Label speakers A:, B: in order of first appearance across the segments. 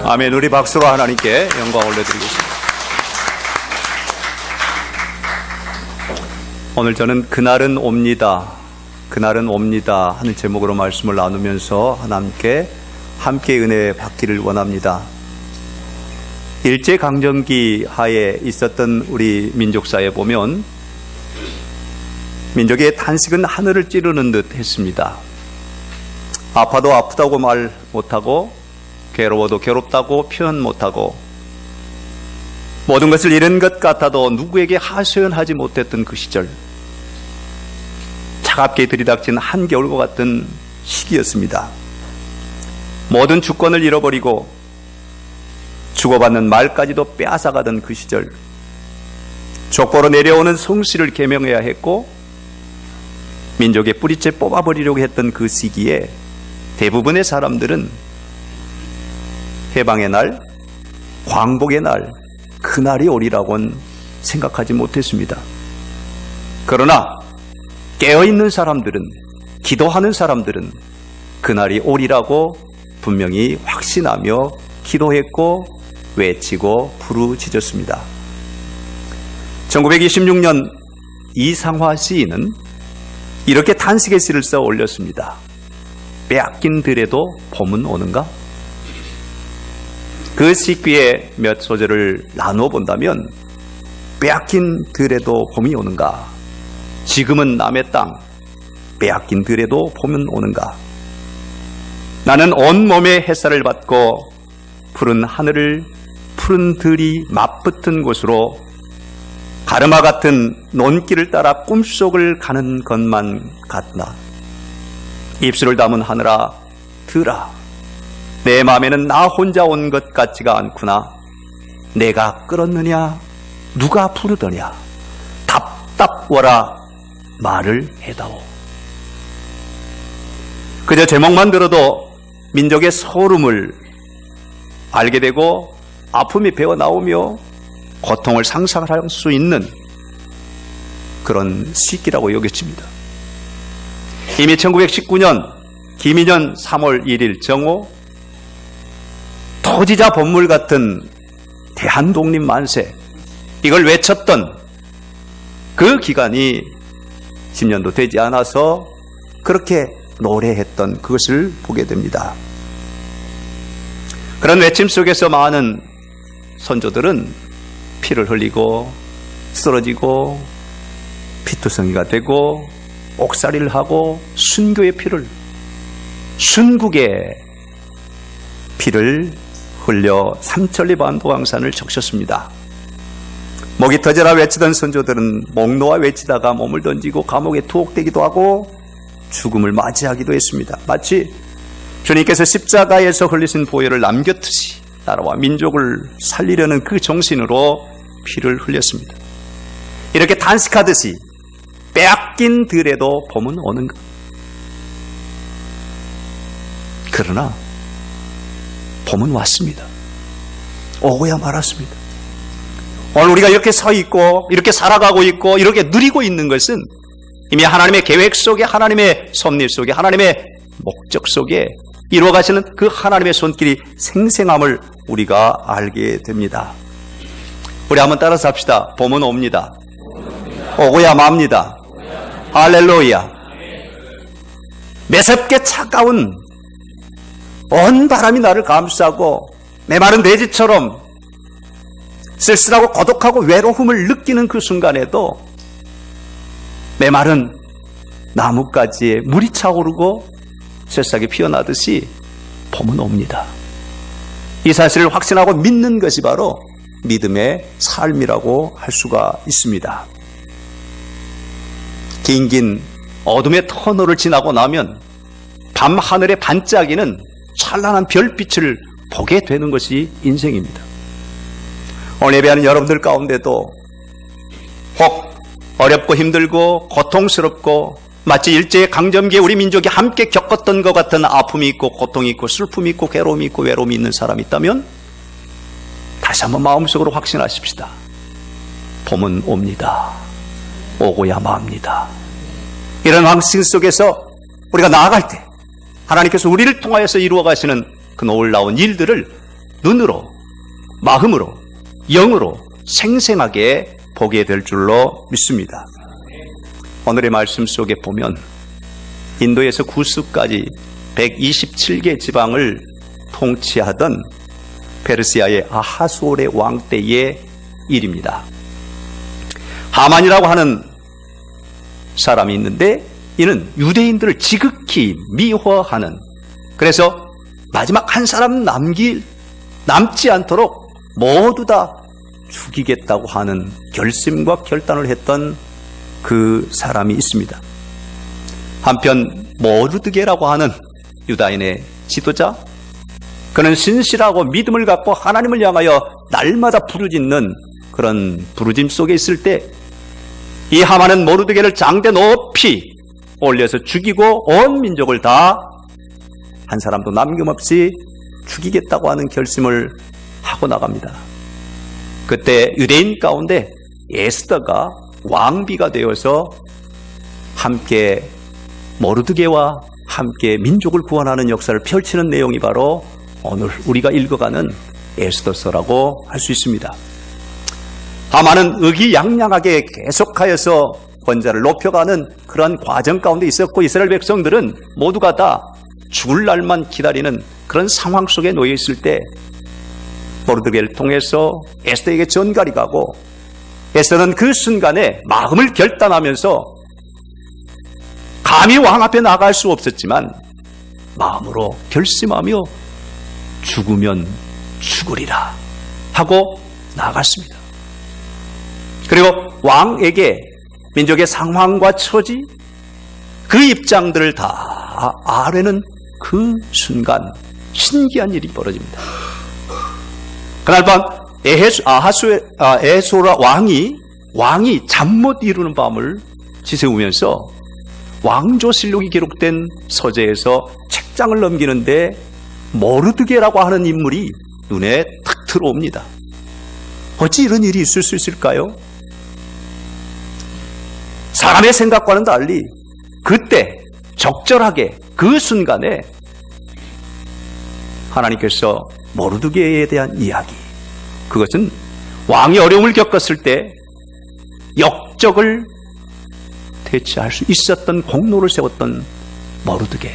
A: 아멘. 우리 박수로 하나님께 영광 올려드리겠습니다. 오늘 저는 그날은 옵니다, 그날은 옵니다 하는 제목으로 말씀을 나누면서 하나님께 함께 은혜 받기를 원합니다. 일제강점기 하에 있었던 우리 민족사에 보면 민족의 탄식은 하늘을 찌르는 듯 했습니다. 아파도 아프다고 말 못하고, 괴로워도 괴롭다고 표현 못하고, 모든 것을 잃은 것 같아도 누구에게 하소연하지 못했던 그 시절, 차갑게 들이닥친 한겨울과 같은 시기였습니다. 모든 주권을 잃어버리고 주고받는 말까지도 빼앗아가던 그 시절, 족보로 내려오는 성씨를 계명해야 했고 민족의 뿌리째 뽑아버리려고 했던 그 시기에 대부분의 사람들은 해방의 날, 광복의 날, 그날이 오리라고는 생각하지 못했습니다. 그러나 깨어있는 사람들은, 기도하는 사람들은 그날이 오리라고 분명히 확신하며 기도했고 외치고 부르짖었습니다. 1926년 이상화 시인은 이렇게 탄식의 시를 써 올렸습니다. 빼앗긴 들에도 봄은 오는가? 그 시귀의 몇 소절을 나누어 본다면, 빼앗긴 들에도 봄이 오는가? 지금은 남의 땅, 빼앗긴 들에도 봄은 오는가? 나는 온몸에 햇살을 받고 푸른 하늘을, 푸른 들이 맞붙은 곳으로 가르마 같은 논길을 따라 꿈속을 가는 것만 같나? 입술을 담은 하늘아, 들아, 내 마음에는 나 혼자 온 것 같지가 않구나. 내가 끌었느냐? 누가 부르더냐? 답답워라 말을 해다오. 그저 제목만 들어도 민족의 소름을 알게 되고 아픔이 배어나오며 고통을 상상할 수 있는 그런 시기라고 여겨집니다. 이미 1919년 김인현 3월 1일 정오, 토지자 본물 같은 대한독립 만세, 이걸 외쳤던 그 기간이 10년도 되지 않아서 그렇게 노래했던 그것을 보게 됩니다. 그런 외침 속에서 많은 선조들은 피를 흘리고 쓰러지고 피투성이가 되고 옥살이를 하고 순교의 피를, 순국의 피를 흘려 삼천리 반도강산을 적셨습니다. 목이 터져라 외치던 선조들은 목 놓아 외치다가 몸을 던지고 감옥에 투옥되기도 하고 죽음을 맞이하기도 했습니다. 마치 주님께서 십자가에서 흘리신 보혈을 남겼듯이 나라와 민족을 살리려는 그 정신으로 피를 흘렸습니다. 이렇게 탄식하듯이 빼앗긴 들에도 봄은 오는가? 그러나 봄은 왔습니다. 오고야 말았습니다. 오늘 우리가 이렇게 서 있고 이렇게 살아가고 있고 이렇게 누리고 있는 것은 이미 하나님의 계획 속에, 하나님의 섭리 속에, 하나님의 목적 속에 이루어가시는 그 하나님의 손길이 생생함을 우리가 알게 됩니다. 우리 한번 따라서 합시다. 봄은 옵니다. 오고야 맙니다. 할렐루야. 매섭게 차가운 온 바람이 나를 감싸고 메마른 대지처럼 쓸쓸하고 고독하고 외로움을 느끼는 그 순간에도 메마른 나뭇가지에 물이 차오르고 새싹이 피어나듯이 봄은 옵니다. 이 사실을 확신하고 믿는 것이 바로 믿음의 삶이라고 할 수가 있습니다. 긴 어둠의 터널을 지나고 나면 밤 하늘의 반짝이는 찬란한 별빛을 보게 되는 것이 인생입니다. 오늘 예배하는 여러분들 가운데도 혹 어렵고 힘들고 고통스럽고 마치 일제강점기에 우리 민족이 함께 겪었던 것 같은 아픔이 있고 고통이 있고 슬픔이 있고 괴로움이 있고 외로움이 있는 사람이 있다면 다시 한번 마음속으로 확신하십시다. 봄은 옵니다. 오고야 맙니다. 이런 확신 속에서 우리가 나아갈 때 하나님께서 우리를 통하여서 이루어 가시는 그 놀라운 일들을 눈으로, 마음으로, 영으로 생생하게 보게 될 줄로 믿습니다. 오늘의 말씀 속에 보면 인도에서 구스까지 127개 지방을 통치하던 페르시아의 아하수올의 왕 때의 일입니다. 하만이라고 하는 사람이 있는데 이는 유대인들을 지극히 미워하는, 그래서 마지막 한 사람 남지 않도록 모두 다 죽이겠다고 하는 결심과 결단을 했던 그 사람이 있습니다. 한편 모르드게라고 하는 유다인의 지도자, 그는 신실하고 믿음을 갖고 하나님을 향하여 날마다 부르짖는 그런 부르짐 속에 있을 때 이 하만은 모르드게를 장대 높이 올려서 죽이고 온 민족을 다 한 사람도 남김없이 죽이겠다고 하는 결심을 하고 나갑니다. 그때 유대인 가운데 에스더가 왕비가 되어서 함께 모르드게와 함께 민족을 구원하는 역사를 펼치는 내용이 바로 오늘 우리가 읽어가는 에스더서라고 할 수 있습니다. 하만은 의기양양하게 계속하여서 권좌를 높여가는 그러한 과정 가운데 있었고, 이스라엘 백성들은 모두가 다 죽을 날만 기다리는 그런 상황 속에 놓여 있을 때 모르드게를 통해서 에스더에게 전갈이 가고, 에스더는 그 순간에 마음을 결단하면서 감히 왕 앞에 나갈 수 없었지만 마음으로 결심하며 죽으면 죽으리라 하고 나갔습니다. 그리고 왕에게 민족의 상황과 처지, 그 입장들을 다 아뢰는 그 순간 신기한 일이 벌어집니다. 그날 밤 에소라 왕이 잠 못 이루는 밤을 지새우면서 왕조실록이 기록된 서재에서 책장을 넘기는데 모르드게라고 하는 인물이 눈에 탁 들어옵니다. 어찌 이런 일이 있을 수 있을까요? 사람의 생각과는 달리 그때 적절하게 그 순간에 하나님께서 모르드게에 대한 이야기, 그것은 왕이 어려움을 겪었을 때 역적을 대체할 수 있었던 공로를 세웠던 모르드게,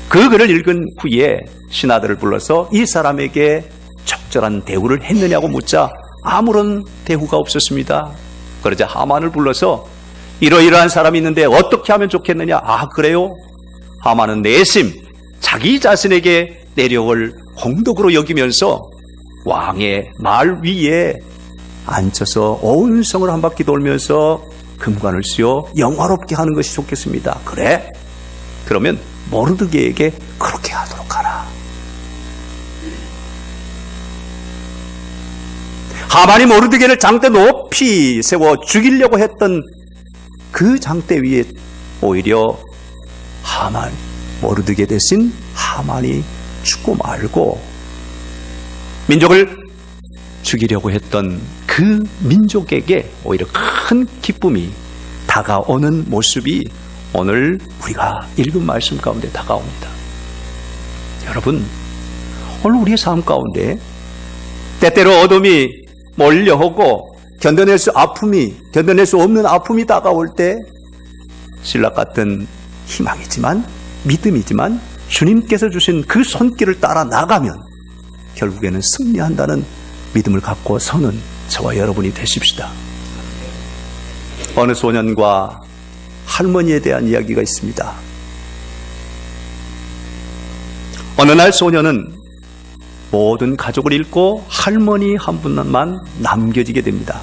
A: 그 글을 읽은 후에 신하들을 불러서 이 사람에게 적절한 대우를 했느냐고 묻자 아무런 대우가 없었습니다. 그러자 하만을 불러서 이러이러한 사람이 있는데 어떻게 하면 좋겠느냐. 아, 그래요? 하만은 내심 자기 자신에게 내력을 공덕으로 여기면서 왕의 말 위에 앉혀서 온 성을 한 바퀴 돌면서 금관을 씌워 영화롭게 하는 것이 좋겠습니다. 그래? 그러면 모르드게에게 그렇게 하도록 하라. 하만이 모르드게를 장대 높이 세워 죽이려고 했던 그 장대 위에 오히려 모르드게 대신 하만이 죽고 말고 민족을 죽이려고 했던 그 민족에게 오히려 큰 기쁨이 다가오는 모습이 오늘 우리가 읽은 말씀 가운데 다가옵니다. 여러분, 오늘 우리의 삶 가운데 때때로 어둠이 몰려오고 견뎌낼 수 없는 아픔이 다가올 때 신락 같은 희망이지만, 믿음이지만 주님께서 주신 그 손길을 따라 나가면 결국에는 승리한다는 믿음을 갖고 서는 저와 여러분이 되십시다. 어느 소년과 할머니에 대한 이야기가 있습니다. 어느 날 소년은 모든 가족을 잃고 할머니 한 분만 남겨지게 됩니다.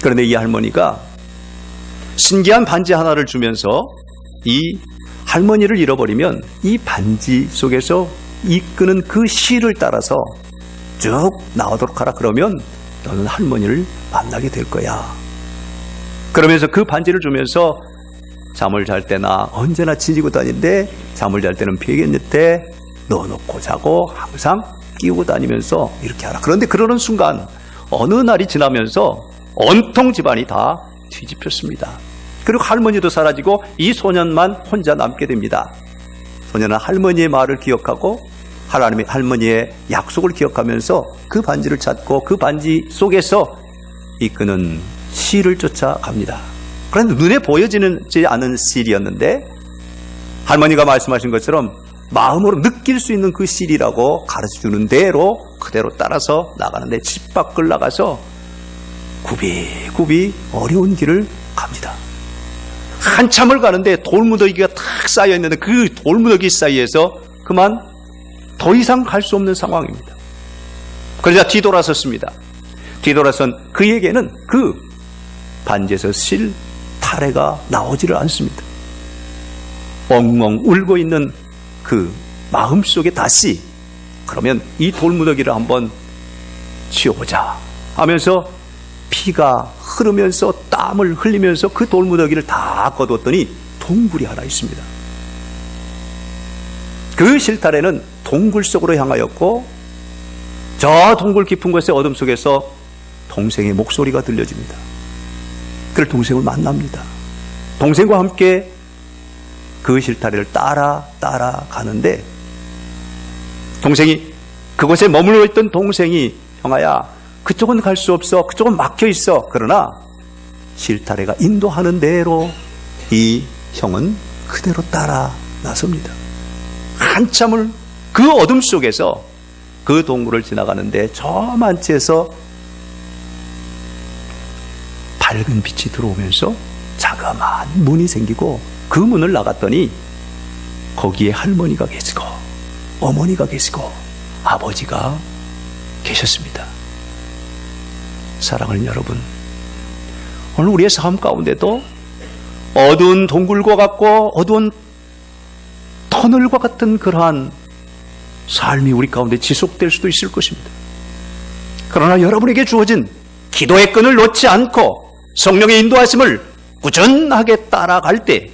A: 그런데 이 할머니가 신기한 반지 하나를 주면서 이 할머니를 잃어버리면 이 반지 속에서 이끄는 그 실을 따라서 쭉 나오도록 하라. 그러면 너는 할머니를 만나게 될 거야. 그러면서 그 반지를 주면서 잠을 잘 때나 언제나 지니고 다니는데 잠을 잘 때는 베개 밑에 넣어놓고 자고 항상 끼우고 다니면서 이렇게 하라. 그런데 그러는 순간 어느 날이 지나면서 온통 집안이 다 뒤집혔습니다. 그리고 할머니도 사라지고 이 소년만 혼자 남게 됩니다. 소년은 할머니의 말을 기억하고 하나님의 할머니의 약속을 기억하면서 그 반지를 찾고 그 반지 속에서 이끄는 실을 쫓아갑니다. 그런데 눈에 보여지지 않은 실이었는데 할머니가 말씀하신 것처럼 마음으로 느낄 수 있는 그 실이라고 가르쳐주는 대로 그대로 따라서 나가는데 집 밖을 나가서 굽이굽이 어려운 길을 갑니다. 한참을 가는데 돌무더기가 탁 쌓여있는데 그 돌무더기 사이에서 그만 더 이상 갈 수 없는 상황입니다. 그러자 뒤돌아섰습니다. 뒤돌아선 그에게는 그 반지에서 실 타래가 나오지를 않습니다. 엉엉 울고 있는 그 마음속에 다시 그러면 이 돌무더기를 한번 치워보자 하면서 피가 흐르면서 땀을 흘리면서 그 돌무더기를 다 거두었더니 동굴이 하나 있습니다. 그 실타래는 동굴 속으로 향하였고 저 동굴 깊은 곳의 어둠 속에서 동생의 목소리가 들려집니다. 그를 동생을 만납니다. 동생과 함께 그 실타래를 따라가는데 동생이 그곳에 머물러 있던 동생이 형아야 그쪽은 갈 수 없어. 그쪽은 막혀 있어. 그러나 실타래가 인도하는 대로 이 형은 그대로 따라 나섭니다. 한참을 그 어둠 속에서 그 동굴을 지나가는데 저 만치에서 밝은 빛이 들어오면서 자그마한 문이 생기고 그 문을 나갔더니 거기에 할머니가 계시고 어머니가 계시고 아버지가 계셨습니다. 사랑하는 여러분, 오늘 우리의 삶 가운데도 어두운 동굴과 같고 어두운 터널과 같은 그러한 삶이 우리 가운데 지속될 수도 있을 것입니다. 그러나 여러분에게 주어진 기도의 끈을 놓지 않고 성령의 인도하심을 꾸준하게 따라갈 때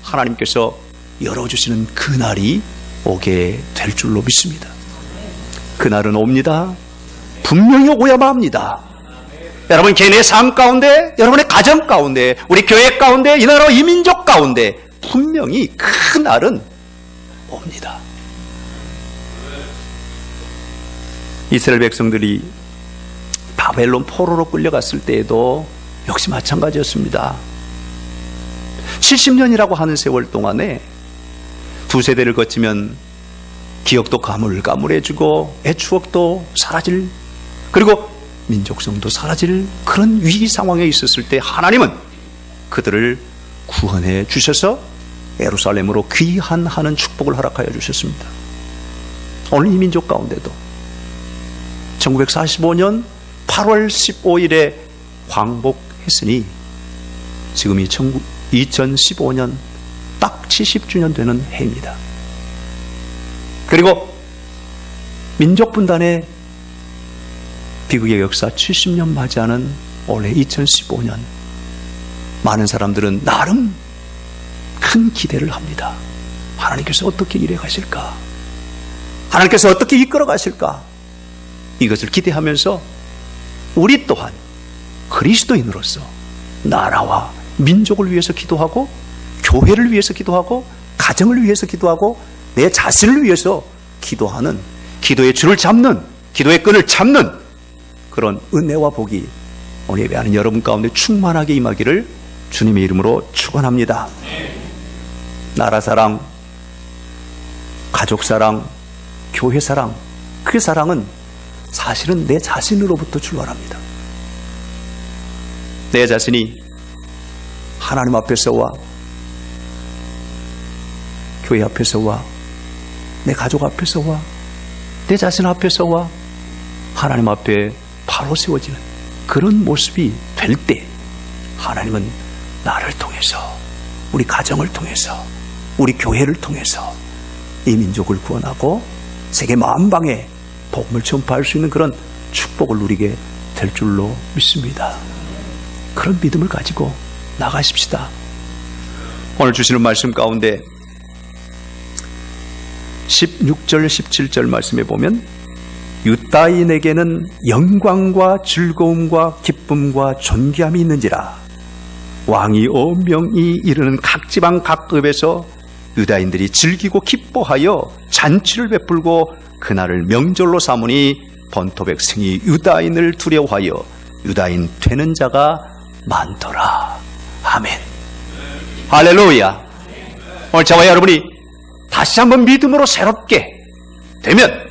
A: 하나님께서 열어주시는 그날이 오게 될 줄로 믿습니다. 그날은 옵니다. 분명히 오야만 합니다. 여러분 개인의 삶 가운데, 여러분의 가정 가운데, 우리 교회 가운데, 이 나라 이 민족 가운데 분명히 그날은 옵니다. 이스라엘 백성들이 바벨론 포로로 끌려갔을 때에도 역시 마찬가지였습니다. 70년이라고 하는 세월 동안에 두 세대를 거치면 기억도 가물가물해지고 애 추억도 사라질, 그리고 민족성도 사라질 그런 위기 상황에 있었을 때 하나님은 그들을 구원해 주셔서 예루살렘으로 귀환하는 축복을 허락하여 주셨습니다. 오늘 이 민족 가운데도 1945년 8월 15일에 광복했으니 지금이 2015년 딱 70주년 되는 해입니다. 그리고 민족분단의 비극의 역사 70년 맞이하는 올해 2015년, 많은 사람들은 나름 큰 기대를 합니다. 하나님께서 어떻게 일해 가실까? 하나님께서 어떻게 이끌어 가실까? 이것을 기대하면서 우리 또한 그리스도인으로서 나라와 민족을 위해서 기도하고, 교회를 위해서 기도하고, 가정을 위해서 기도하고, 내 자신을 위해서 기도하는, 기도의 줄을 잡는, 기도의 끈을 잡는 그런 은혜와 복이 오늘 예배하는 여러분 가운데 충만하게 임하기를 주님의 이름으로 축원합니다. 나라 사랑, 가족 사랑, 교회 사랑, 그 사랑은 사실은 내 자신으로부터 출발합니다. 내 자신이 하나님 앞에서와 교회 앞에서와 내 가족 앞에서와 내 자신 앞에서와 하나님 앞에 바로 세워지는 그런 모습이 될 때 하나님은 나를 통해서, 우리 가정을 통해서, 우리 교회를 통해서 이 민족을 구원하고 세계 만방에 복음을 전파할 수 있는 그런 축복을 누리게 될 줄로 믿습니다. 그런 믿음을 가지고 나가십시다. 오늘 주시는 말씀 가운데 16절 17절 말씀에 보면 유다인에게는 영광과 즐거움과 기쁨과 존귀함이 있는지라 왕이 엄명히 이르는 각 지방 각 급에서 유다인들이 즐기고 기뻐하여 잔치를 베풀고 그날을 명절로 삼으니 본토 백성이 유다인을 두려워하여 유다인 되는 자가 많더라. 아멘. 할렐루야. 오늘 저와 여러분이 다시 한번 믿음으로 새롭게 되면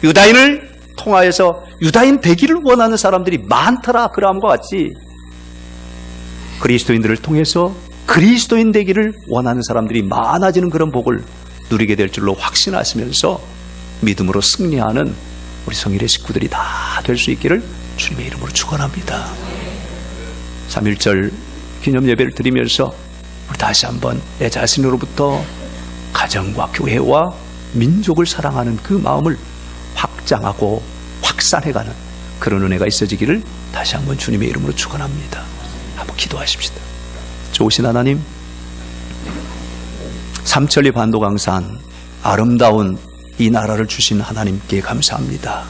A: 유다인을 통하여서 유다인 되기를 원하는 사람들이 많더라. 그러함과 같이 그리스도인들을 통해서 그리스도인 되기를 원하는 사람들이 많아지는 그런 복을 누리게 될 줄로 확신하시면서 믿음으로 승리하는 우리 성일의 식구들이 다 될 수 있기를 주님의 이름으로 축원합니다. 3.1절 기념 예배를 드리면서 우리 다시 한번 내 자신으로부터 가정과 교회와 민족을 사랑하는 그 마음을 확장하고 확산해가는 그런 은혜가 있어지기를 다시 한번 주님의 이름으로 축원합니다. 한번 기도하십시다. 좋으신 하나님, 삼천리 반도강산 아름다운 이 나라를 주신 하나님께 감사합니다.